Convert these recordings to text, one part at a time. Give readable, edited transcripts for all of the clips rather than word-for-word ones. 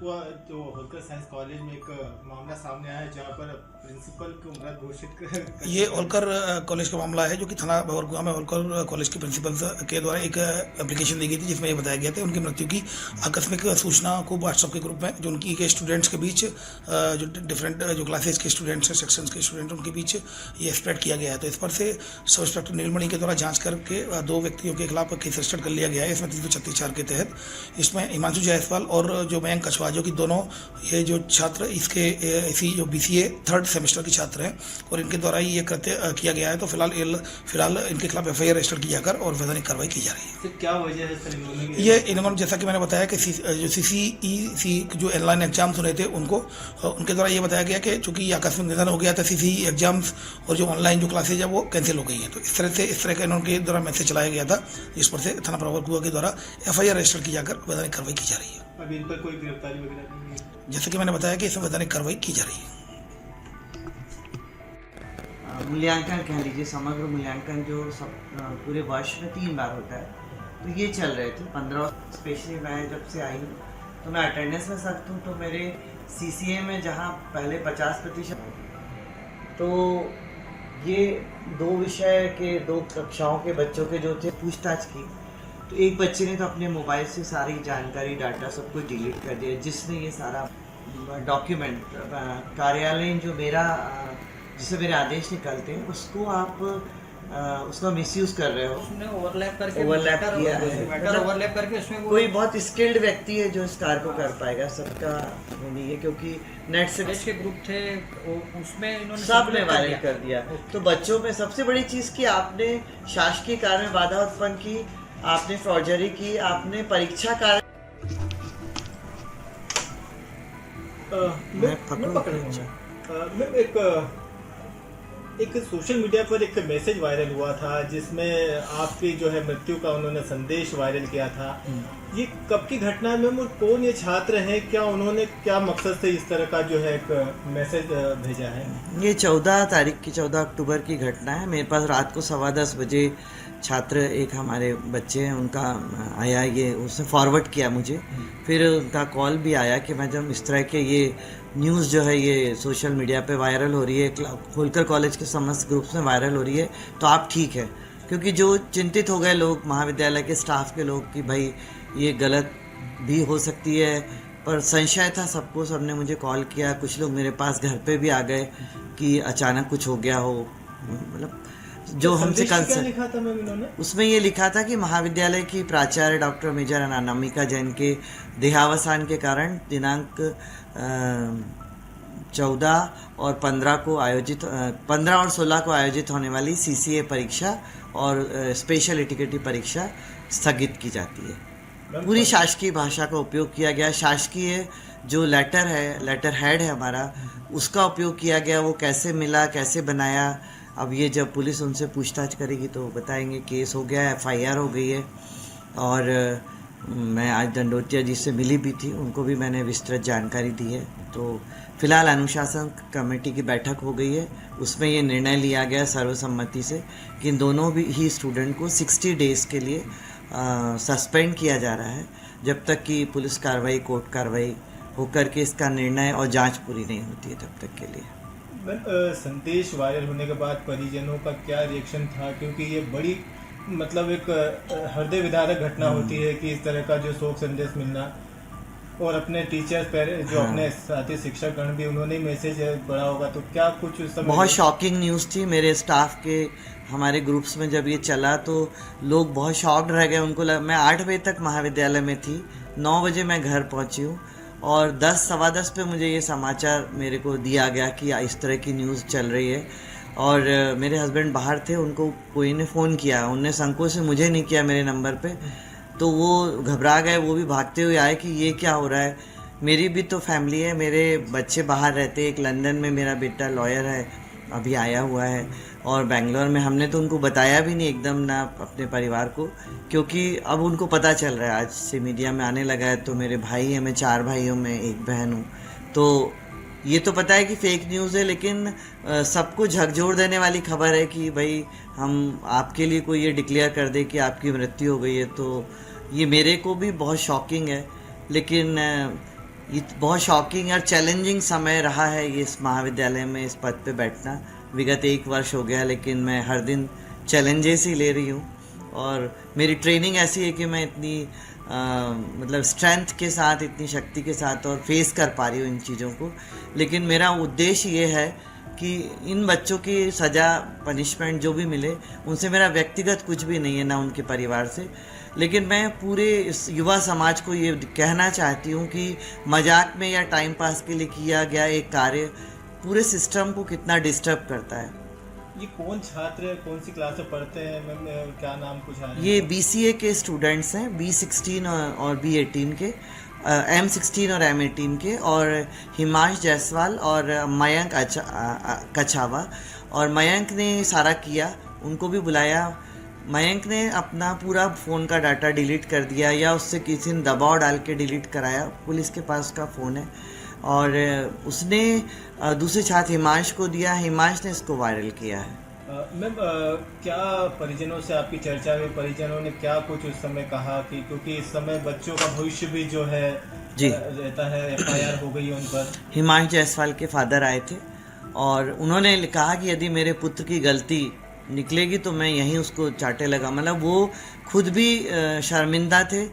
हुआ जो Holkar science college में एक मामला सामने आया है जहाँ पर प्रिंसिपल को मृत घोषित कर ये होलकर कॉलेज का मामला है जो कि थाना बवरकुआ में होलकर कॉलेज के प्रिंसिपल के द्वारा एक एप्लीकेशन दी गई थी जिसमें ये बताया गया था उनकी मृत्यु की आकस्मिक सूचना को व्हाट्सएप के ग्रुप में जो उनकी के स्टूडेंट्स के बीच जो डिफरेंट जो क्लासेज के स्टूडेंट्स हैं सेक्शंस के स्टूडेंट उनके बीच ये स्प्रेड किया गया है। तो इस पर से सब इंस्पेक्टर नीलमणि के द्वारा जाँच करके 2 व्यक्तियों के खिलाफ केस रजिस्टर्ड कर लिया गया है। इसमें 336(4) के तहत इसमें हिमांशु जायसवाल और जो मयंक कछवा जो कि दोनों ये जो छात्र इसके इसी जो BCA 3rd सेमेस्टर के छात्र हैं और इनके द्वारा ही ये कृत्य किया गया है। तो फिलहाल इनके खिलाफ FIR रजिस्टर किया कर और वैधानिक कार्रवाई की जा रही है। क्या वजह है सर इन्होंने ये इन्होंने जैसा कि मैंने बताया कि जो CCEC जो ऑनलाइन एग्जाम्स होने थे उनको उनके द्वारा ये बताया गया कि चूंकि आकस्मिक निधन हो गया था CCE एग्जाम्स और जो ऑनलाइन जो क्लासेज है वो कैंसिल हो गई है। तो इस तरह का इनके द्वारा मैसेज चलाया गया था जिस पर से थाना बवरकुआ के द्वारा FIR रजिस्टर की जाकर वैधानिक कार्रवाई की जा रही है। अभी इन पर कोई गिरफ्तारी वगैरह नहीं है? जैसे कि मैंने बताया कि इसमें वैधानिक कार्रवाई की जा रही है। मूल्यांकन कह लीजिए, समग्र मूल्यांकन जो सब पूरे वर्ष में 3 बार होता है, तो ये चल रहे थे 15। स्पेशली मैं जब से आई हूँ तो मैं अटेंडेंस में सख्त हूँ। तो मेरे CCA में जहाँ पहले 50%, तो ये 2 विषय के 2 कक्षाओं के बच्चों के जो थे पूछताछ की, तो एक बच्चे ने तो अपने मोबाइल से सारी जानकारी डाटा सब कुछ डिलीट कर दिया, जिसने ये सारा डॉक्यूमेंट कार्यालय जो जिससे मेरे आदेश निकलते हैं उसको आप उसका मिसयूज कर रहे हो। उसने ओवरलैप करके मैटर ओवरलैप करके उसमें कोई बहुत स्किल्ड व्यक्ति है जो इस कार्य को कर पाएगा, सबका वो नहीं है, क्योंकि नेट से के ग्रुप थे उसमें इन्होंने सब ने वायरल कर दिया। तो बच्चों में सबसे बड़ी चीज कि आपने शासकीय कार्य में बाधा उत्पन्न की, आपने फॉर्जरी की, आपने परीक्षा कार्य एक सोशल मीडिया पर एक मैसेज वायरल हुआ था जिसमें आपकी जो है मृत्यु का उन्होंने संदेश वायरल किया था। ये कब की घटना है मैम और कौन ये छात्र हैं, क्या उन्होंने क्या मकसद से इस तरह का जो है एक मैसेज भेजा है? ये 14 तारीख की 14 अक्टूबर की घटना है। मेरे पास रात को 10:15 बजे छात्र एक हमारे बच्चे हैं उनका आया, ये उसने फॉरवर्ड किया मुझे, फिर उनका कॉल भी आया कि मैडम इस तरह के ये न्यूज़ जो है ये सोशल मीडिया पे वायरल हो रही है, होलकर कॉलेज के समस्त ग्रुप्स में वायरल हो रही है, तो आप ठीक है। क्योंकि जो चिंतित हो गए लोग, महाविद्यालय के स्टाफ के लोग, कि भाई ये गलत भी हो सकती है, पर संशय था सबको, सबने मुझे कॉल किया। कुछ लोग मेरे पास घर पे भी आ गए कि अचानक कुछ हो गया हो, मतलब जो हमसे लिखा था मैम इन्होंने? उसमें ये लिखा था कि महाविद्यालय की प्राचार्य डॉक्टर मेजर अनामिका जैन के देहावसान के कारण दिनांक 14 और 15 को आयोजित 15 और 16 को आयोजित होने वाली CCA परीक्षा और स्पेशल एटिकेटिव परीक्षा स्थगित की जाती है। पूरी शासकीय भाषा का उपयोग किया गया, शासकीय जो लेटर हेड है हमारा, उसका उपयोग किया गया। वो कैसे मिला, कैसे बनाया, अब ये जब पुलिस उनसे पूछताछ करेगी तो बताएंगे। केस हो गया है, FIR हो गई है, और मैं आज दंडोतिया जी से मिली भी थी, उनको भी मैंने विस्तृत जानकारी दी है। तो फिलहाल अनुशासन कमेटी की बैठक हो गई है, उसमें ये निर्णय लिया गया सर्वसम्मति से कि इन दोनों भी ही स्टूडेंट को 60 डेज़ के लिए सस्पेंड किया जा रहा है, जब तक कि पुलिस कार्रवाई, कोर्ट कार्रवाई होकर के इसका निर्णय और जांच पूरी नहीं होती है तब तक के लिए। संदेश वायरल होने के बाद परिजनों का क्या रिएक्शन था? क्योंकि ये बड़ी मतलब एक हृदय विदारक घटना होती है कि इस तरह का जो शोक संदेश मिलना, और अपने टीचर्स जो अपने साथी शिक्षकगण भी उन्होंने मैसेज पढ़ा होगा, तो क्या कुछ उस समय बहुत शॉकिंग न्यूज़ थी। मेरे स्टाफ के हमारे ग्रुप्स में जब ये चला तो लोग बहुत शॉक्ड रह गए। उनको मैं 8 बजे तक महाविद्यालय में थी, 9 बजे मैं घर पहुंची हूँ, और 10, 10:15 पे मुझे ये समाचार मेरे को दिया गया कि इस तरह की न्यूज़ चल रही है। और मेरे हस्बैंड बाहर थे, उनको कोई ने फ़ोन किया, उनने संकोच से मुझे नहीं किया मेरे नंबर पे, तो वो घबरा गए, वो भी भागते हुए आए कि ये क्या हो रहा है। मेरी भी तो फैमिली है, मेरे बच्चे बाहर रहते, एक लंदन में मेरा बेटा लॉयर है, अभी आया हुआ है, और बेंगलोर में। हमने तो उनको बताया भी नहीं एकदम ना अपने परिवार को, क्योंकि अब उनको पता चल रहा है, आज से मीडिया में आने लगा है। तो मेरे भाई हैं, मैं 4 भाइयों में एक बहन हूँ, तो ये तो पता है कि फेक न्यूज़ है, लेकिन सबको झकझोर देने वाली खबर है कि भाई हम आपके लिए कोई ये डिक्लेयर कर दे कि आपकी मृत्यु हो गई है। तो ये मेरे को भी बहुत शॉकिंग है, लेकिन ये बहुत शॉकिंग और चैलेंजिंग समय रहा है ये इस महाविद्यालय में इस पद पे बैठना। विगत 1 वर्ष हो गया, लेकिन मैं हर दिन चैलेंजेस ही ले रही हूँ और मेरी ट्रेनिंग ऐसी है कि मैं इतनी मतलब स्ट्रेंथ के साथ, इतनी शक्ति के साथ और फेस कर पा रही हूँ इन चीज़ों को। लेकिन मेरा उद्देश्य ये है कि इन बच्चों की सज़ा, पनिशमेंट जो भी मिले, उनसे मेरा व्यक्तिगत कुछ भी नहीं है, ना उनके परिवार से। लेकिन मैं पूरे इस युवा समाज को ये कहना चाहती हूँ कि मजाक में या टाइम पास के लिए किया गया एक कार्य पूरे सिस्टम को कितना डिस्टर्ब करता है। ये कौन छात्र कौन सी क्लास में पढ़ते हैं मैम, क्या नाम कुछ आ रहा है? ये BCA के स्टूडेंट्स हैं, B16 और B18 के, M16 और M18 के, और हिमांश जायसवाल और मयंक कछावा। और मयंक ने सारा किया, उनको भी बुलाया। मयंक ने अपना पूरा फ़ोन का डाटा डिलीट कर दिया या उससे किसी ने दबाव डाल के डिलीट कराया। पुलिस के पास उसका फ़ोन है और उसने दूसरे छात्र हिमांश को दिया। हिमांश ने इसको वायरल किया है। मैम, क्या परिजनों से आपकी चर्चा हुई? परिजनों ने क्या कुछ उस समय कहा? कि क्योंकि इस समय बच्चों का भविष्य भी जो है जी रहता है, FIR हो गई है उन पर। हिमांश जायसवाल के फादर आए थे और उन्होंने कहा कि यदि मेरे पुत्र की गलती निकलेगी तो मैं यहीं उसको चाटे लगा। मतलब वो खुद भी शर्मिंदा थे,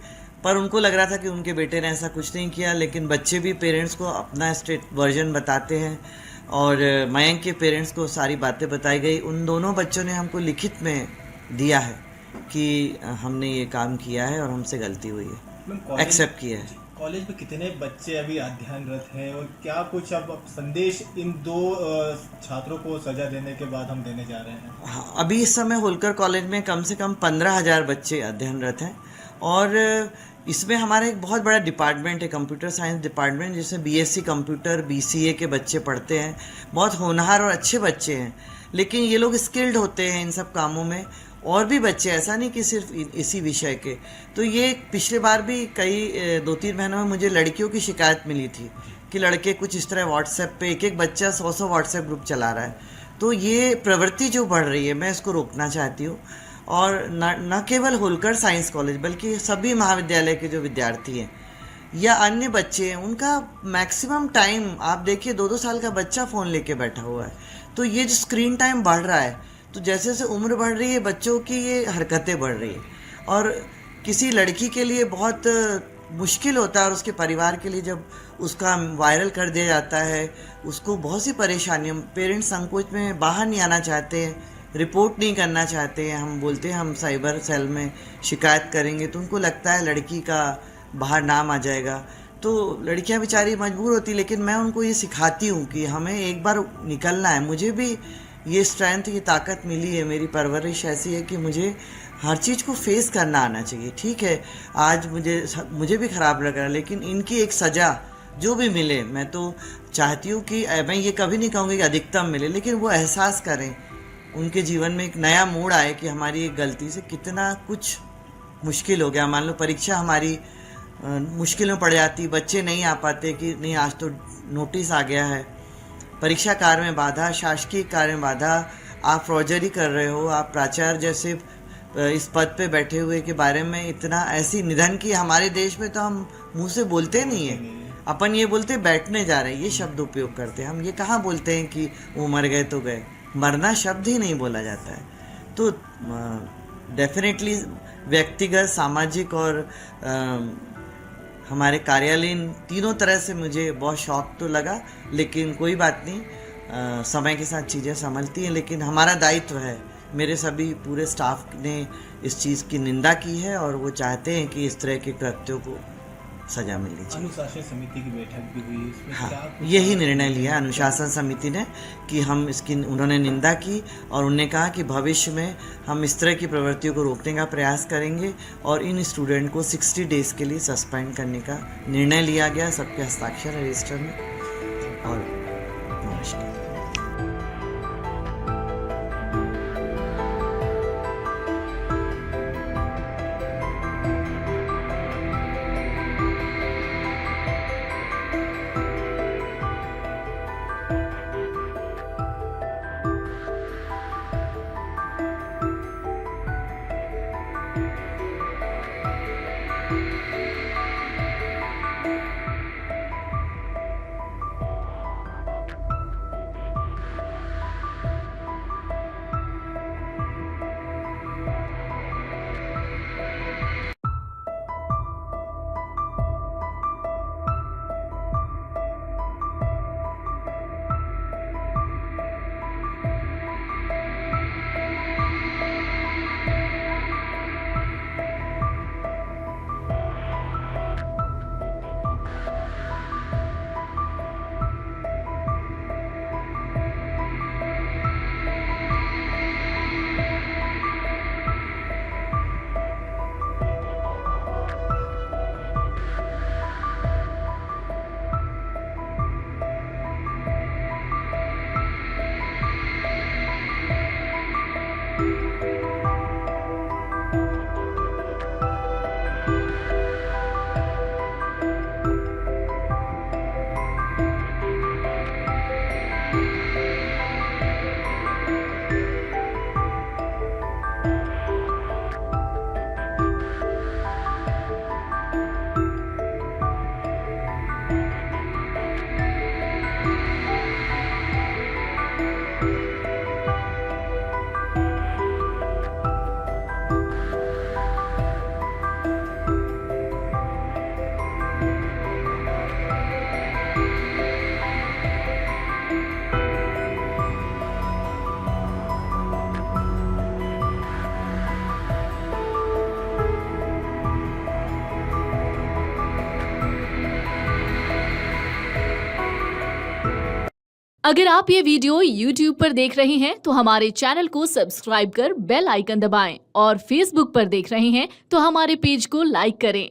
पर उनको लग रहा था कि उनके बेटे ने ऐसा कुछ नहीं किया। लेकिन बच्चे भी पेरेंट्स को अपना स्टेट वर्जन बताते हैं और मयंक के पेरेंट्स को सारी बातें बताई गई। उन दोनों बच्चों ने हमको लिखित में दिया है कि हमने ये काम किया है और हमसे गलती हुई है, एक्सेप्ट किया है। कॉलेज में कितने बच्चे अभी अध्ययनरत हैं और क्या कुछ अब संदेश इन 2 छात्रों को सजा देने के बाद हम देने जा रहे हैं? हाँ, अभी इस समय होलकर कॉलेज में कम से कम 15,000 बच्चे अध्ययनरत हैं और इसमें हमारा एक बहुत बड़ा डिपार्टमेंट है, कंप्यूटर साइंस डिपार्टमेंट, जिसमें BSc कंप्यूटर BCA के बच्चे पढ़ते हैं। बहुत होनहार और अच्छे बच्चे हैं, लेकिन ये लोग स्किल्ड होते हैं इन सब कामों में। और भी बच्चे, ऐसा नहीं कि सिर्फ इसी विषय के। तो ये पिछले बार भी कई 2-3 महीनों में मुझे लड़कियों की शिकायत मिली थी कि लड़के कुछ इस तरह व्हाट्सएप पे एक बच्चा 100 व्हाट्सएप ग्रुप चला रहा है। तो ये प्रवृत्ति जो बढ़ रही है, मैं इसको रोकना चाहती हूँ। और न केवल होलकर साइंस कॉलेज बल्कि सभी महाविद्यालय के जो विद्यार्थी हैं या अन्य बच्चे हैं, उनका मैक्सिमम टाइम आप देखिए 2-2 साल का बच्चा फ़ोन लेके बैठा हुआ है। तो ये जो स्क्रीन टाइम बढ़ रहा है, तो जैसे जैसे उम्र बढ़ रही है बच्चों की ये हरकतें बढ़ रही है और किसी लड़की के लिए बहुत मुश्किल होता है और उसके परिवार के लिए जब उसका वायरल कर दिया जाता है, उसको बहुत सी परेशानियाँ। पेरेंट्स संकोच में बाहर नहीं आना चाहते हैं, रिपोर्ट नहीं करना चाहते हैं। हम बोलते हैं हम साइबर सेल में शिकायत करेंगे, तो उनको लगता है लड़की का बाहर नाम आ जाएगा। तो लड़कियां बेचारी मजबूर होती, लेकिन मैं उनको ये सिखाती हूँ कि हमें एक बार निकलना है। मुझे भी ये स्ट्रेंथ, ये ताकत मिली है, मेरी परवरिश ऐसी है कि मुझे हर चीज़ को फेस करना आना चाहिए। ठीक है, आज मुझे भी ख़राब लग रहा है, लेकिन इनकी एक सज़ा जो भी मिले, मैं तो चाहती हूँ कि मैं ये कभी नहीं कहूँगी कि अधिकतम मिले, लेकिन वो एहसास करें, उनके जीवन में एक नया मोड़ आए कि हमारी एक गलती से कितना कुछ मुश्किल हो गया। मान लो परीक्षा हमारी मुश्किल में पड़ जाती, बच्चे नहीं आ पाते कि नहीं आज तो नोटिस आ गया है, परीक्षा कार्य में बाधा, शासकीय कार्य में बाधा, आप फौजरी कर रहे हो, आप प्राचार्य जैसे इस पद पे बैठे हुए के बारे में इतना ऐसी निधन की हमारे देश में तो हम मुंह से बोलते नहीं हैं। अपन ये बोलते बैठने जा रहे हैं, ये शब्द उपयोग करते हैं। हम ये कहाँ बोलते हैं कि वो मर गए तो गए, मरना शब्द ही नहीं बोला जाता है। तो डेफिनेटली व्यक्तिगत, सामाजिक और हमारे कार्यालयीन तीनों तरह से मुझे बहुत शौक तो लगा, लेकिन कोई बात नहीं, समय के साथ चीज़ें संभलती हैं। लेकिन हमारा दायित्व है, मेरे सभी पूरे स्टाफ ने इस चीज़ की निंदा की है और वो चाहते हैं कि इस तरह के कृत्यों को सजा मिलनी चाहिए। अनुशासन समिति की बैठक भी हुई, इसमें हाँ, क्या यही निर्णय लिया अनुशासन समिति ने कि हम इसकी, उन्होंने निंदा की और उन्होंने कहा कि भविष्य में हम इस तरह की प्रवृत्तियों को रोकने का प्रयास करेंगे और इन स्टूडेंट को 60 डेज़ के लिए सस्पेंड करने का निर्णय लिया गया। सबके हस्ताक्षर है रजिस्टर में। और नमस्कार। अगर आप ये वीडियो YouTube पर देख रहे हैं तो हमारे चैनल को सब्सक्राइब कर बेल आइकन दबाएं और Facebook पर देख रहे हैं तो हमारे पेज को लाइक करें।